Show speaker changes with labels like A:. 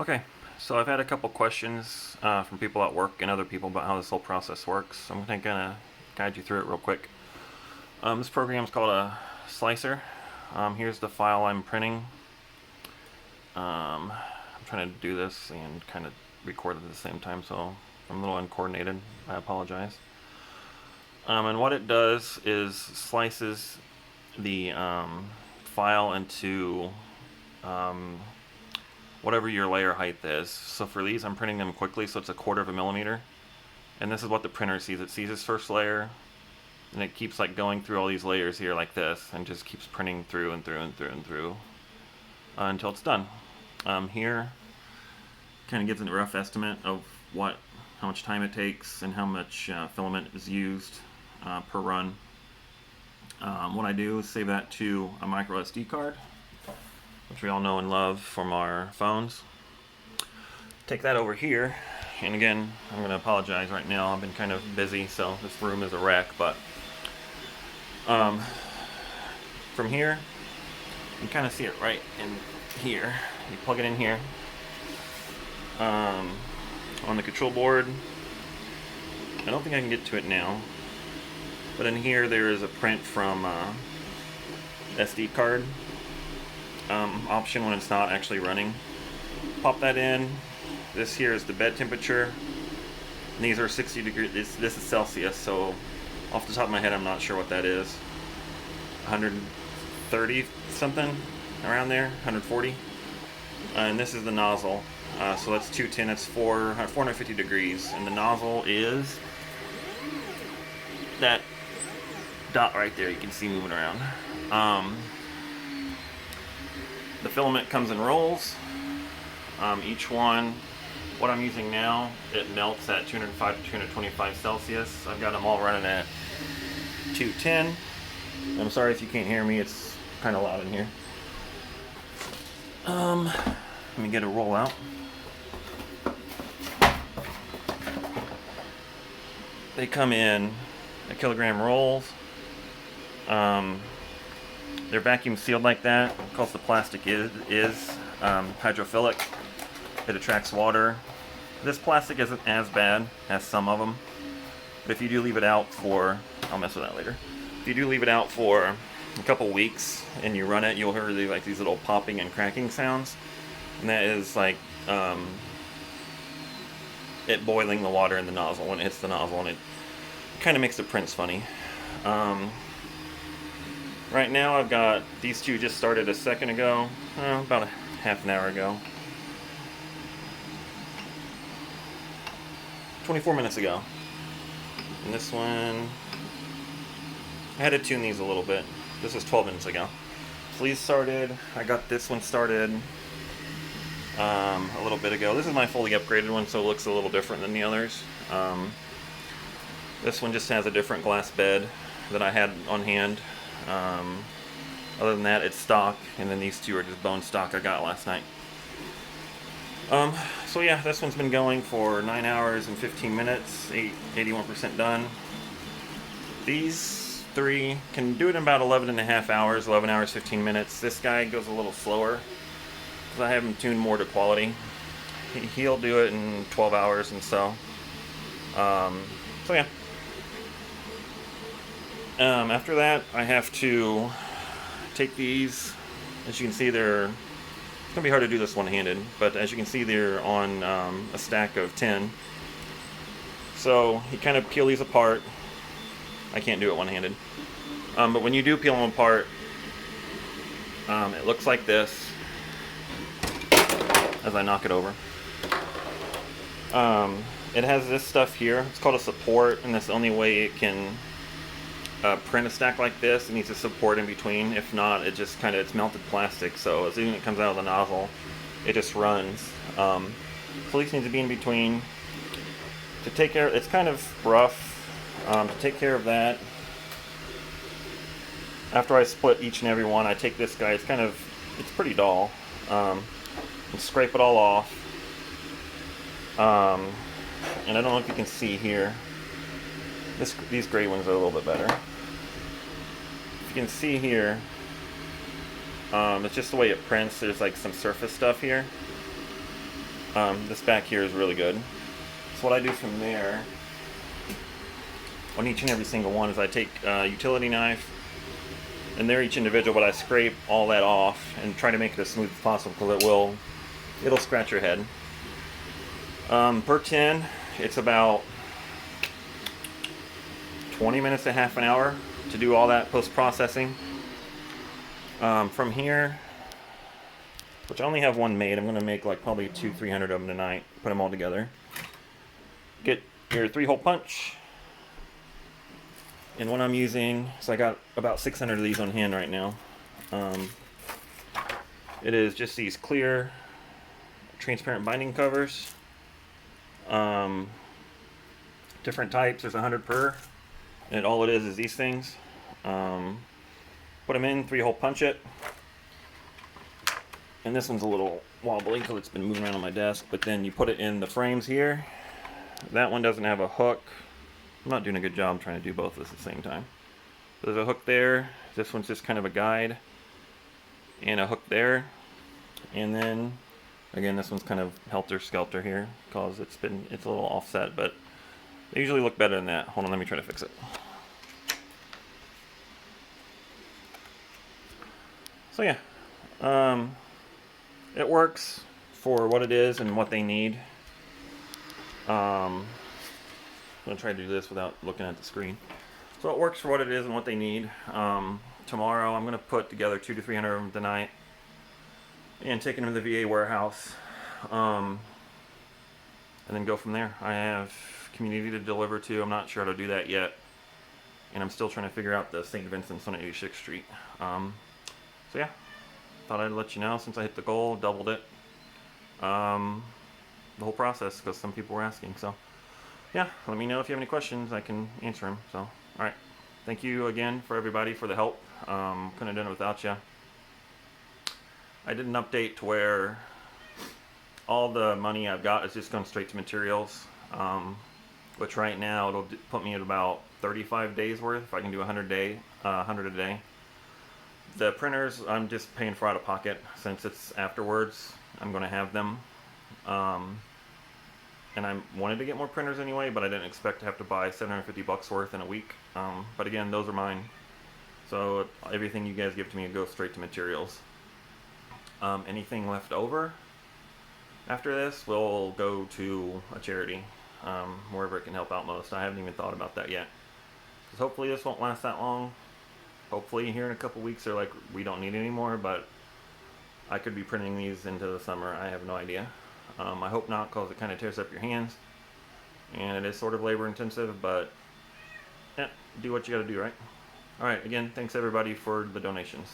A: Okay, so I've had a couple questions from people at work and other people about how this whole process works. I'm going to guide you through it real quick. This program is called a slicer. Here's the file I'm printing. I'm trying to do this and kind of record at the same time, so I'm a little uncoordinated. I apologize. And what it does is slices the file into whatever your layer height is. So for these, I'm printing them quickly, so it's 1/4 of a millimeter. And this is what the printer sees. It sees its first layer, and it keeps like going through all these layers here like this, and just keeps printing through and through and through and through until it's done. Here, kind of gives a rough estimate of how much time it takes and how much filament is used per run. What I do is save that to a micro SD card, which we all know and love from our phones. Take that over here, and again, I'm going to apologize right now. I've been kind of busy, so this room is a wreck, but from here, you kind of see it right in here. You plug it in here on the control board. I don't think I can get to it now, but in here there is a print from SD card option when it's not actually running. Pop that in. This here is the bed temperature. And these are 60 degrees. This is Celsius, so off the top of my head I'm not sure what that is. 130 something around there, 140. And this is the nozzle. So that's 210. It's 450 degrees, and the nozzle is that dot right there. You can see moving around. The filament comes in rolls. Each one, what I'm using now, it melts at 205 to 225 Celsius. I've got them all running at 210. I'm sorry if you can't hear me, it's kind of loud in here. Let me get a roll out. They come in a kilogram rolls. They're vacuum sealed like that because the plastic is hydrophilic. It attracts water. This plastic isn't as bad as some of them, but if you do leave it out for, I'll mess with that later. If you do leave it out for a couple weeks and you run it, you'll hear like these little popping and cracking sounds, and that is like it boiling the water in the nozzle when it hits the nozzle, and it kind of makes the prints funny. Right now I've got these two just started a second ago, about a half an hour ago. 24 minutes ago. And this one, I had to tune these a little bit. This was 12 minutes ago. So these started, I got this one started a little bit ago. This is my fully upgraded one, so it looks a little different than the others. This one just has a different glass bed that I had on hand. Other than that, it's stock, and then these two are just bone stock I got last night. So yeah, this one's been going for 9 hours and 15 minutes, 81% done. These three can do it in about 11.5 hours, 11 hours, 15 minutes. This guy goes a little slower because I have him tuned more to quality. He'll do it in 12 hours and so. So yeah. After that, I have to take these. As you can see, it's going to be hard to do this one-handed, but as you can see, they're on a stack of 10. So you kind of peel these apart. I can't do it one-handed. But when you do peel them apart, it looks like this as I knock it over. It has this stuff here. It's called a support, and that's the only way it can print a stack like this. It needs a support in between. If not, it just it's melted plastic, so as soon as it comes out of the nozzle, it just runs. So these need to be in between to take care. It's kind of rough to take care of that. After I split each and every one, I take this guy. It's pretty dull, and scrape it all off. And I don't know if you can see here. These gray ones are a little bit better. You can see here, it's just the way it prints. There's like some surface stuff here. This back here is really good. So what I do from there on each and every single one is I take a utility knife, and they're each individual, but I scrape all that off and try to make it as smooth as possible because it'll scratch your head. Per tin, it's about 20 minutes to half an hour to do all that post-processing. From here, which I only have one made, I'm going to make like probably 200-300 of them tonight, put them all together. Get your 3-hole punch. And what I'm using, so I got about 600 of these on hand right now. It is just these clear, transparent binding covers. Different types, there's 100 per. And all it is these things. Put them in, 3-hole punch it. And this one's a little wobbly because it's been moving around on my desk. But then you put it in the frames here. That one doesn't have a hook. I'm not doing a good job trying to do both at the same time. There's a hook there. This one's just kind of a guide. And a hook there. And then, again, this one's kind of helter-skelter here because it's a little offset, but they usually look better than that. Hold on, let me try to fix it. So yeah, it works for what it is and what they need. I'm going to try to do this without looking at the screen. So it works for what it is and what they need. Tomorrow I'm going to put together 200 to 300 of them tonight and take them to the VA warehouse, and then go from there. I have community to deliver to. I'm not sure how to do that yet, and I'm still trying to figure out the St. Vincent's on 86th Street. So yeah, thought I'd let you know since I hit the goal, doubled it, the whole process, because some people were asking. So yeah, let me know if you have any questions. I can answer them. So alright, thank you again for everybody for the help. Couldn't have done it without you. I did an update to where all the money I've got is just going straight to materials, which right now it'll put me at about 35 days worth if I can do 100 a day. The printers I'm just paying for out of pocket since it's afterwards. I'm going to have them, and I wanted to get more printers anyway, but I didn't expect to have to buy $750 worth in a week. But again, those are mine, so everything you guys give to me goes straight to materials. Anything left over after this will go to a charity, wherever it can help out most. I haven't even thought about that yet, because hopefully this won't last that long. Hopefully here in a couple weeks they're like, we don't need any more, but I could be printing these into the summer. I have no idea. I hope not, because it kind of tears up your hands, and it is sort of labor intensive, but yeah, do what you gotta do, right? Alright, again, thanks everybody for the donations.